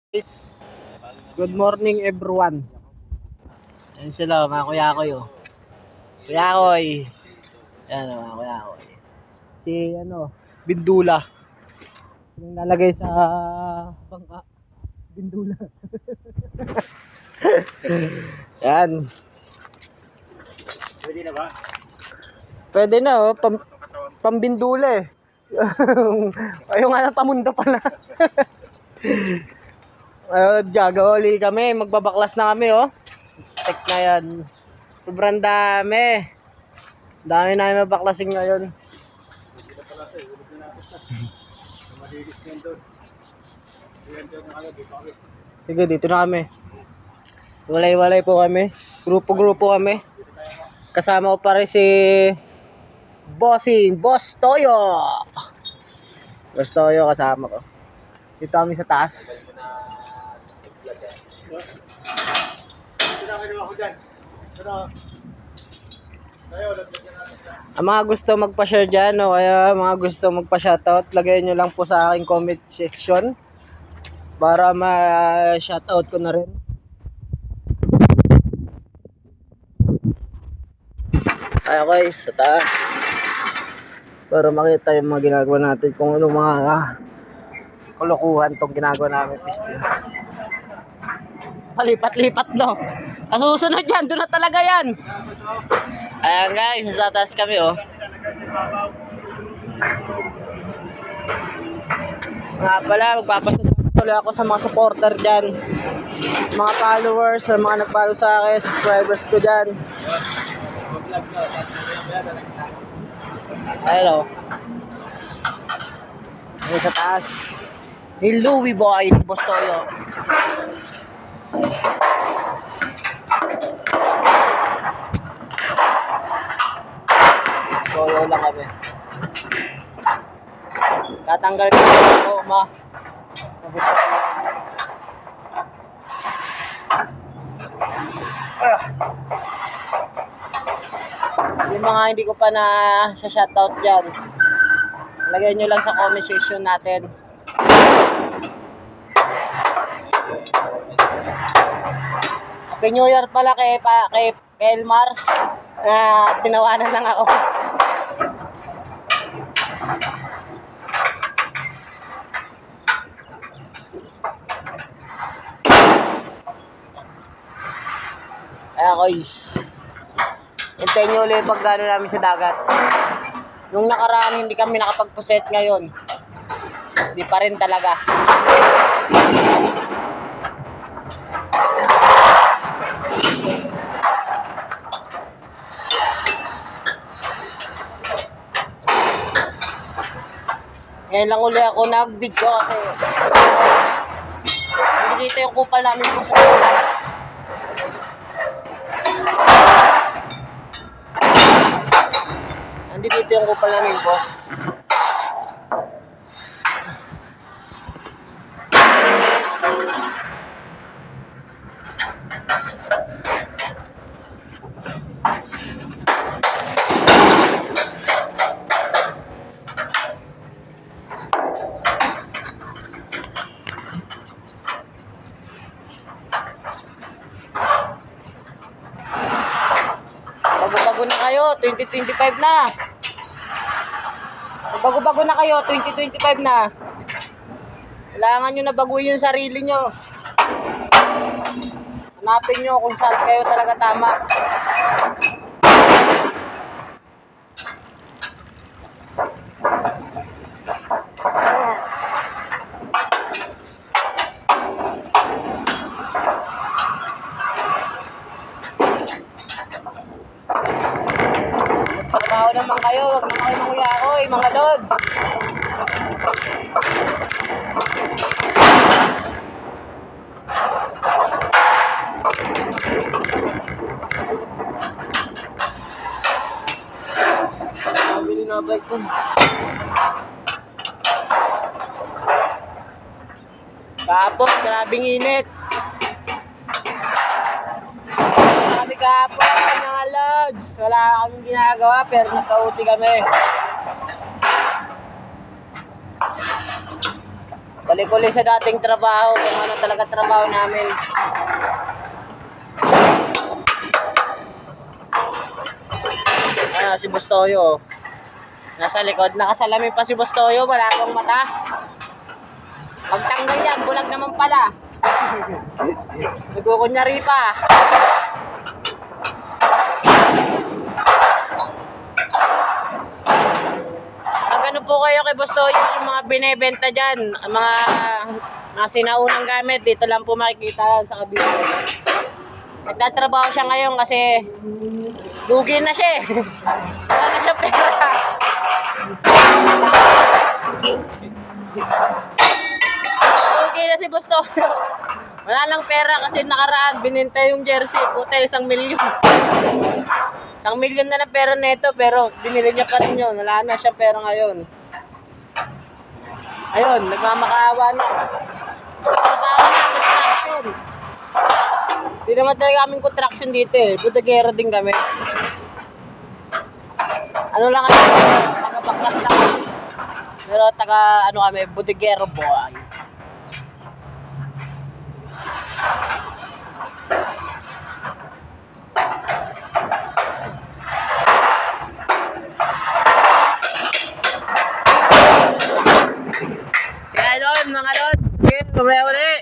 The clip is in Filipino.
Guys, good morning everyone. Ayan sila, mga kuya-koy oh. Kuya-koy. Ayan mga kuya-koy. Si Bindula. Yung nalagay sa bangka. Bindula. Ayan. Pwede na ba? Pwede na oh, pambindula eh. Ayun nga pamundo pala. Gagawali kami, magbabaklas na kami oh. Tek na yan. Sobrang dami. Dami namin mabaklasin ngayon. Sige, dito na kami. Walay-walay po kami. Grupo-grupo kami. Kasama ko pa rin si Boss Toyo. Boss Toyo kasama ko. Dito kami sa taas. Ang mga gusto magpa-share dyan o kaya mga gusto magpa-shoutout, lagay nyo lang po sa aking comment section para ma-shoutout ko na rin. Kaya guys, sa taas para makita yung mga ginagawa natin, kung ano mga kulukuhan tong ginagawa namin piste. Palipat-lipat no. Kasusunod yan, doon na talaga yan. Ayan guys, sa taas kami oh. Nga pala, magpapasalamat tuloy ako sa mga supporter dyan, mga followers, sa mga nag-follow sa akin, subscribers ko dyan. Ayun oh. Ayun sa taas ni Louie Boy, Boss Toyo. Toyo lang kami. Tatanggal ko ako, ma. Yung mga hindi ko pa na shoutout dyan, lagay nyo lang sa comment section natin. Happy New Year pala kay Elmar. Tinawanan lang ako. Ayan guys, hintayin nyo ulit pag gano'n namin sa dagat. Nung nakaraan hindi kami nakapagpuset, ngayon hindi pa rin talaga. Ngayon lang uli ako nag-video kasi hindi dito yung kupal namin po sa hindi dito yung kupal namin, boss. Bago-bago na kayo, 2025 na. Bago-bago na kayo, 2025 na. Kailangan nyo na baguhin yung sarili nyo. Hanapin nyo kung saan kayo talaga tama. Trabaho naman kayo, wag naman kayo manguyakoy, mga lods. Nabili na bike ko. Kapos, grabing init. Grabe kapos, mga lods. Wala kaming ginagawa pero nagka-uti kami. Balik ulit sa dating trabaho, kung ano talaga trabaho namin. Ano, si Bustoyo. Nasa likod, nakasalamin pa si Bustoyo, wala akong mata. Pagtanggal yan, bulag naman pala. Nagkukunyari pa. Pag ano po kayo kay Bustoyo, yung mga binebenta dyan, mga sinaunang gamit, dito lang po makikita sa kabila. Nagtatrabaho siya ngayon kasi lugi na siya eh. Wala na siya pera. Lugi na si Bustoyo. Wala lang pera kasi nakaraan bininta yung jersey. Puta, 1,000,000. 1,000,000 na ng pera nito pero binili niya pa rin yun. Wala na siya pera ngayon. Ayun, nagmamakaawa na. Trabaho na, construction. Hindi naman talaga kaming contraction dito eh. Budagero din kami. Ano lang kami, taga-baklas lang kami. Pero ano kami, budagero boy. Kaya doon mga lod, kumaya ulit.